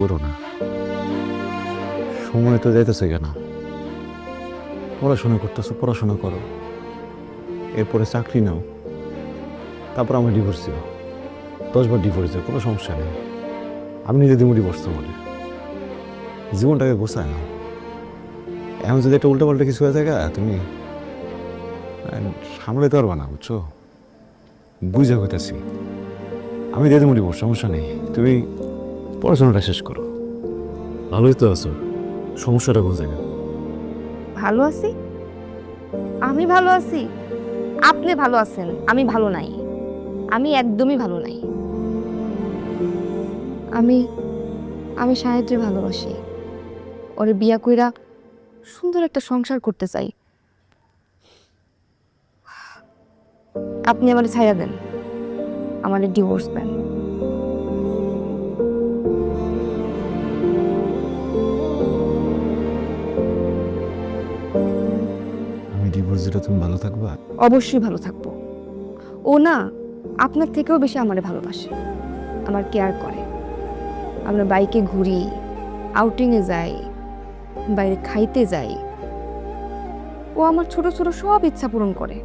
করো না, সময় তো যাইতেছে কেন? পড়াশোনা করতেছো, পড়াশোনা করো, এরপরে চাকরি নাও, তারপর আমার ডিভোর্স দিও। 10 বার ডিভোর্স দিও, কোনো সমস্যা নেই। আমি নিজে দিব ডিভোর্স তোমাকে। জীবনটাকে গোছায় নাও। এখন যদি একটা উল্টাপাল্টা কিছু হয়ে থাকে তুমি সামলাইতে পারবা না, বুঝছো? বুঝে হইতেছি। আমি দিয়ে দেবো ডিভোর্স, সমস্যা নেই। তুমি পড়াশোনাটা শেষ করো। ভালোই তো আছো, সমস্যাটা বোঝে না। ভালো আছি? আমি ভালো আছি? আপনি ভালো আছেন, আমি ভালো নাই। আমি একদমই ভালো নাই। আমি আমি সাহেবকে ভালোবাসি। ওরে বিয়া কইরা সুন্দর একটা সংসার করতে চাই। আপনি আমারে ছাইড়া দেন, আমারে ডিভোর্স দেন। আমি ডিভোর্স দিলে তুমি ভালো থাকবা? অবশ্যই ভালো থাকবো। ও না, আপনার থেকেও বেশি আমারে ভালোবাসে, আমার কেয়ার করে। আমরা বাইকে ঘুরি, আউটিংয়ে যাই, বাইরে খাইতে যাই। ও আমার ছোট ছোট সব ইচ্ছা পূরণ করে।